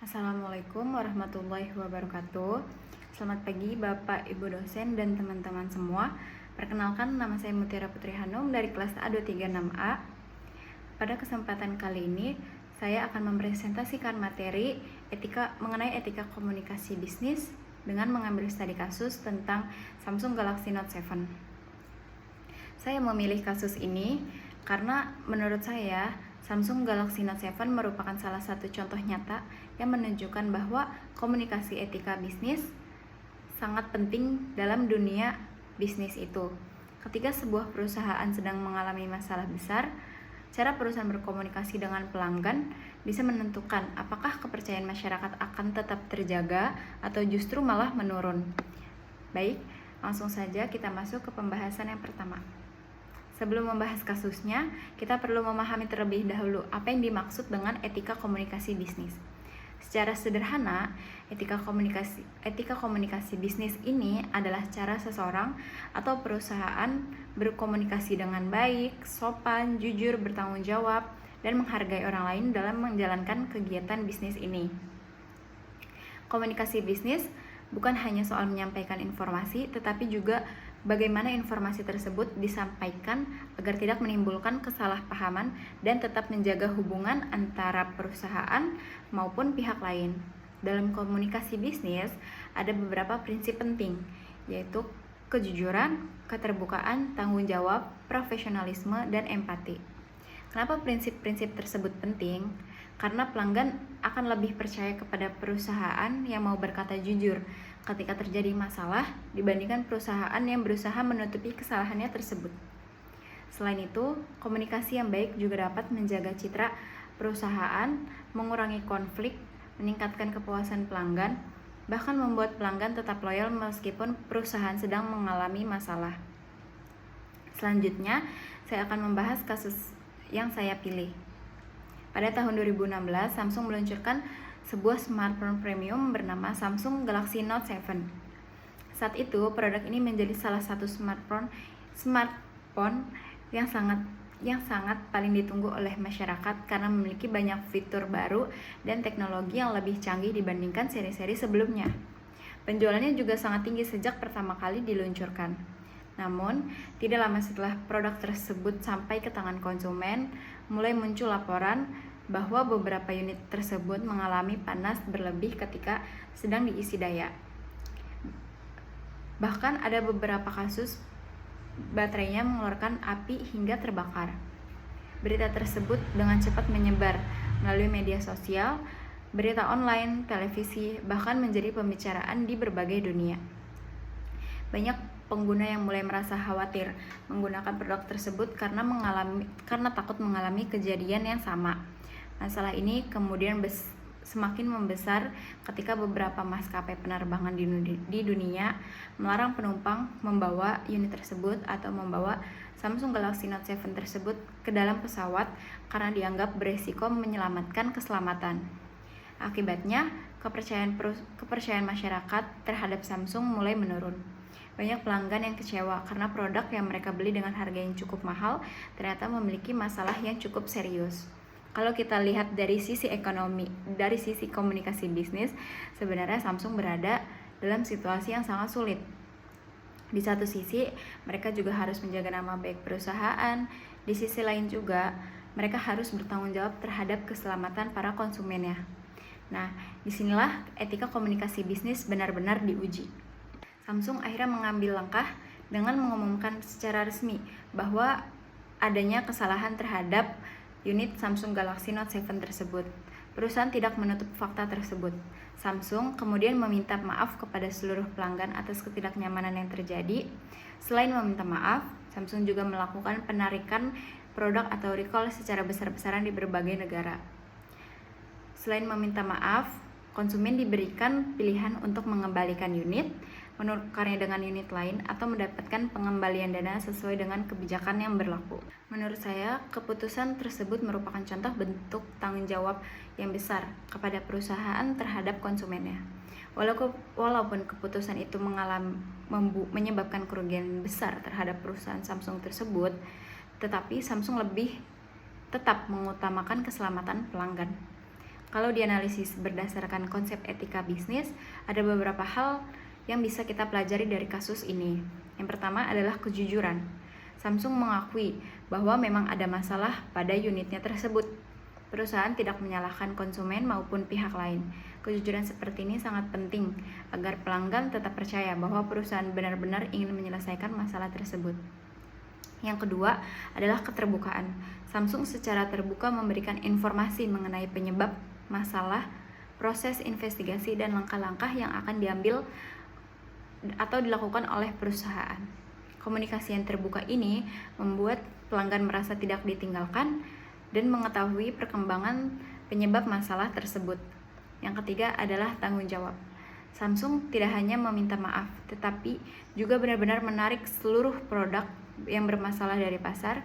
Assalamualaikum warahmatullahi wabarakatuh. Selamat pagi Bapak, Ibu dosen, dan teman-teman semua. Perkenalkan, nama saya Mutiara Putri Hanum dari kelas A236A. Pada kesempatan kali ini, saya akan mempresentasikan materi mengenai etika komunikasi bisnis dengan mengambil studi kasus tentang Samsung Galaxy Note 7. Saya memilih kasus ini karena menurut saya Samsung Galaxy Note 7 merupakan salah satu contoh nyata yang menunjukkan bahwa komunikasi etika bisnis sangat penting dalam dunia bisnis itu. Ketika sebuah perusahaan sedang mengalami masalah besar, cara perusahaan berkomunikasi dengan pelanggan bisa menentukan apakah kepercayaan masyarakat akan tetap terjaga atau justru malah menurun. Baik, langsung saja kita masuk ke pembahasan yang pertama. Sebelum membahas kasusnya, kita perlu memahami terlebih dahulu apa yang dimaksud dengan etika komunikasi bisnis. Secara sederhana, etika komunikasi bisnis ini adalah cara seseorang atau perusahaan berkomunikasi dengan baik, sopan, jujur, bertanggung jawab, dan menghargai orang lain dalam menjalankan kegiatan bisnis ini. Komunikasi bisnis bukan hanya soal menyampaikan informasi, tetapi juga bagaimana informasi tersebut disampaikan agar tidak menimbulkan kesalahpahaman dan tetap menjaga hubungan antara perusahaan maupun pihak lain. Dalam komunikasi bisnis, ada beberapa prinsip penting, yaitu kejujuran, keterbukaan, tanggung jawab, profesionalisme, dan empati. Kenapa prinsip-prinsip tersebut penting? Karena pelanggan akan lebih percaya kepada perusahaan yang mau berkata jujur ketika terjadi masalah dibandingkan perusahaan yang berusaha menutupi kesalahannya tersebut. Selain itu, komunikasi yang baik juga dapat menjaga citra perusahaan, mengurangi konflik, meningkatkan kepuasan pelanggan, bahkan membuat pelanggan tetap loyal meskipun perusahaan sedang mengalami masalah. Selanjutnya, saya akan membahas kasus yang saya pilih. Pada tahun 2016, Samsung meluncurkan sebuah smartphone premium bernama Samsung Galaxy Note 7. Saat itu, produk ini menjadi salah satu smartphone yang sangat paling ditunggu oleh masyarakat karena memiliki banyak fitur baru dan teknologi yang lebih canggih dibandingkan seri-seri sebelumnya. Penjualannya juga sangat tinggi sejak pertama kali diluncurkan. Namun, tidak lama setelah produk tersebut sampai ke tangan konsumen, mulai muncul laporan bahwa beberapa unit tersebut mengalami panas berlebih ketika sedang diisi daya. Bahkan ada beberapa kasus baterainya mengeluarkan api hingga terbakar. Berita tersebut dengan cepat menyebar melalui media sosial, berita online, televisi, bahkan menjadi pembicaraan di berbagai dunia. Banyak pengguna yang mulai merasa khawatir menggunakan produk tersebut karena takut mengalami kejadian yang sama. Masalah ini kemudian semakin membesar ketika beberapa maskapai penerbangan di dunia melarang penumpang membawa unit tersebut atau membawa Samsung Galaxy Note 7 tersebut ke dalam pesawat karena dianggap beresiko menyelamatkan keselamatan. Akibatnya, kepercayaan masyarakat terhadap Samsung mulai menurun. Banyak pelanggan yang kecewa karena produk yang mereka beli dengan harga yang cukup mahal ternyata memiliki masalah yang cukup serius. Kalau kita lihat dari sisi ekonomi, dari sisi komunikasi bisnis, sebenarnya Samsung berada dalam situasi yang sangat sulit. Di satu sisi, mereka juga harus menjaga nama baik perusahaan. Di sisi lain juga, mereka harus bertanggung jawab terhadap keselamatan para konsumennya. Nah, disinilah etika komunikasi bisnis benar-benar diuji. Samsung akhirnya mengambil langkah dengan mengumumkan secara resmi bahwa adanya kesalahan terhadap unit Samsung Galaxy Note 7 tersebut. Perusahaan tidak menutup fakta tersebut. Samsung kemudian meminta maaf kepada seluruh pelanggan atas ketidaknyamanan yang terjadi. Selain meminta maaf, Samsung juga melakukan penarikan produk atau recall secara besar-besaran di berbagai negara. Selain meminta maaf, konsumen diberikan pilihan untuk mengembalikan unit, menukarnya dengan unit lain, atau mendapatkan pengembalian dana sesuai dengan kebijakan yang berlaku. Menurut saya, keputusan tersebut merupakan contoh bentuk tanggung jawab yang besar kepada perusahaan terhadap konsumennya. Walaupun keputusan itu menyebabkan kerugian besar terhadap perusahaan Samsung tersebut, tetapi Samsung tetap mengutamakan keselamatan pelanggan. Kalau dianalisis berdasarkan konsep etika bisnis, ada beberapa hal yang bisa kita pelajari dari kasus ini. Yang pertama adalah kejujuran. Samsung mengakui bahwa memang ada masalah pada unitnya tersebut. Perusahaan tidak menyalahkan konsumen maupun pihak lain. Kejujuran seperti ini sangat penting agar pelanggan tetap percaya bahwa perusahaan benar-benar ingin menyelesaikan masalah tersebut. Yang kedua adalah keterbukaan. Samsung secara terbuka memberikan informasi mengenai penyebab masalah, proses investigasi, dan langkah-langkah yang akan diambil atau dilakukan oleh perusahaan. Komunikasi yang terbuka ini membuat pelanggan merasa tidak ditinggalkan dan mengetahui perkembangan penyebab masalah tersebut. Yang ketiga adalah tanggung jawab. Samsung tidak hanya meminta maaf, tetapi juga benar-benar menarik seluruh produk yang bermasalah dari pasar.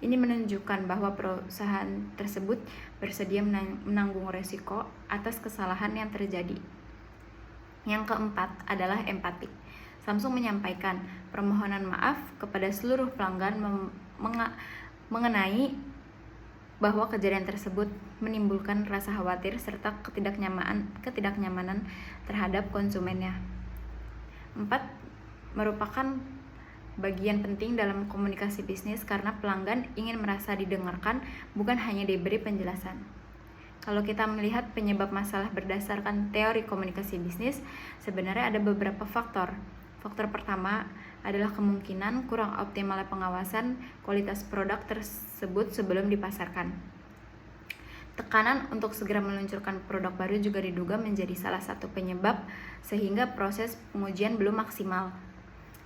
Ini menunjukkan bahwa perusahaan tersebut bersedia menanggung resiko atas kesalahan yang terjadi. Yang keempat adalah empati. Samsung menyampaikan permohonan maaf kepada seluruh pelanggan mengenai bahwa kejadian tersebut menimbulkan rasa khawatir serta ketidaknyamanan terhadap konsumennya. 4. Merupakan bagian penting dalam komunikasi bisnis karena pelanggan ingin merasa didengarkan, bukan hanya diberi penjelasan. Kalau kita melihat penyebab masalah berdasarkan teori komunikasi bisnis, sebenarnya ada beberapa faktor. Faktor pertama adalah kemungkinan kurang optimalnya pengawasan kualitas produk tersebut sebelum dipasarkan. Tekanan untuk segera meluncurkan produk baru juga diduga menjadi salah satu penyebab sehingga proses pengujian belum maksimal.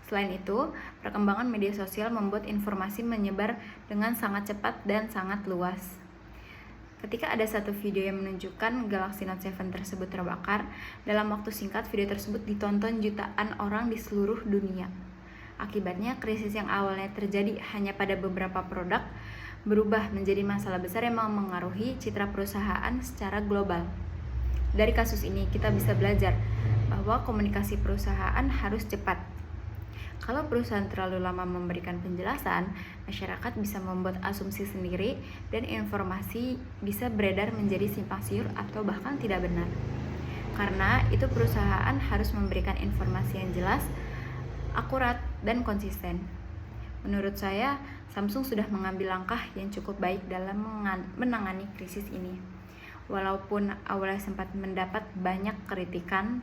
Selain itu, perkembangan media sosial membuat informasi menyebar dengan sangat cepat dan sangat luas. Ketika ada satu video yang menunjukkan Galaxy Note 7 tersebut terbakar, dalam waktu singkat video tersebut ditonton jutaan orang di seluruh dunia. Akibatnya, krisis yang awalnya terjadi hanya pada beberapa produk berubah menjadi masalah besar yang memengaruhi citra perusahaan secara global. Dari kasus ini, kita bisa belajar bahwa komunikasi perusahaan harus cepat. Kalau perusahaan terlalu lama memberikan penjelasan, masyarakat bisa membuat asumsi sendiri dan informasi bisa beredar menjadi simpang siur atau bahkan tidak benar. Karena itu perusahaan harus memberikan informasi yang jelas, akurat, dan konsisten. Menurut saya, Samsung sudah mengambil langkah yang cukup baik dalam menangani krisis ini. Walaupun awalnya sempat mendapat banyak kritikan,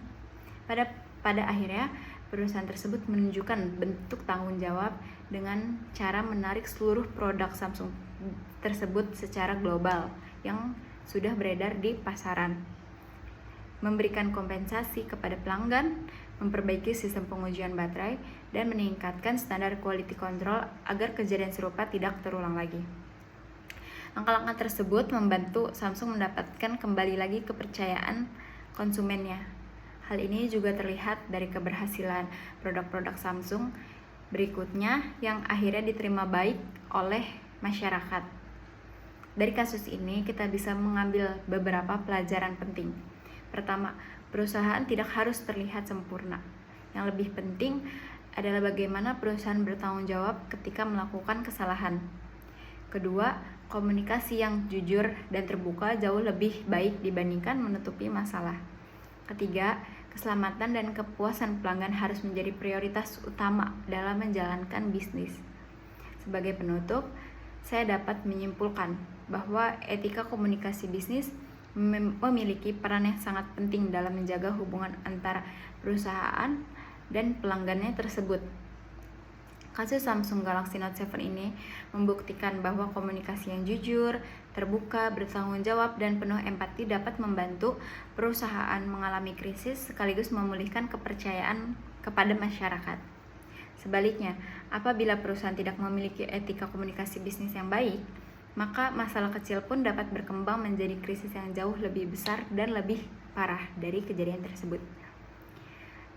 pada akhirnya perusahaan tersebut menunjukkan bentuk tanggung jawab dengan cara menarik seluruh produk Samsung tersebut secara global yang sudah beredar di pasaran, memberikan kompensasi kepada pelanggan, memperbaiki sistem pengujian baterai, dan meningkatkan standar quality control agar kejadian serupa tidak terulang lagi. Langkah-langkah tersebut membantu Samsung mendapatkan kembali lagi kepercayaan konsumennya. Hal ini juga terlihat dari keberhasilan produk-produk Samsung berikutnya yang akhirnya diterima baik oleh masyarakat. Dari kasus ini kita bisa mengambil beberapa pelajaran penting. Pertama, perusahaan tidak harus terlihat sempurna. Yang lebih penting adalah bagaimana perusahaan bertanggung jawab ketika melakukan kesalahan. Kedua, komunikasi yang jujur dan terbuka jauh lebih baik dibandingkan menutupi masalah. Ketiga, keselamatan dan kepuasan pelanggan harus menjadi prioritas utama dalam menjalankan bisnis. Sebagai penutup, saya dapat menyimpulkan bahwa etika komunikasi bisnis memiliki peran yang sangat penting dalam menjaga hubungan antara perusahaan dan pelanggannya tersebut. Kasus Samsung Galaxy Note 7 ini membuktikan bahwa komunikasi yang jujur, terbuka, bertanggung jawab, dan penuh empati dapat membantu perusahaan mengalami krisis sekaligus memulihkan kepercayaan kepada masyarakat. Sebaliknya, apabila perusahaan tidak memiliki etika komunikasi bisnis yang baik, maka masalah kecil pun dapat berkembang menjadi krisis yang jauh lebih besar dan lebih parah dari kejadian tersebut.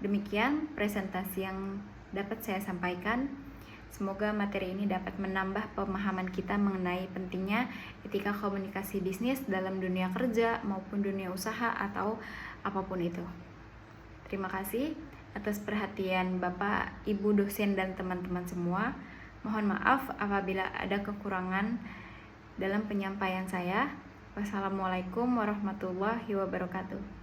Demikian presentasi yang dapat saya sampaikan. Semoga materi ini dapat menambah pemahaman kita mengenai pentingnya etika komunikasi bisnis dalam dunia kerja maupun dunia usaha atau apapun itu. Terima kasih atas perhatian Bapak, Ibu dosen dan teman-teman semua. Mohon maaf apabila ada kekurangan dalam penyampaian saya. Wassalamualaikum warahmatullahi wabarakatuh.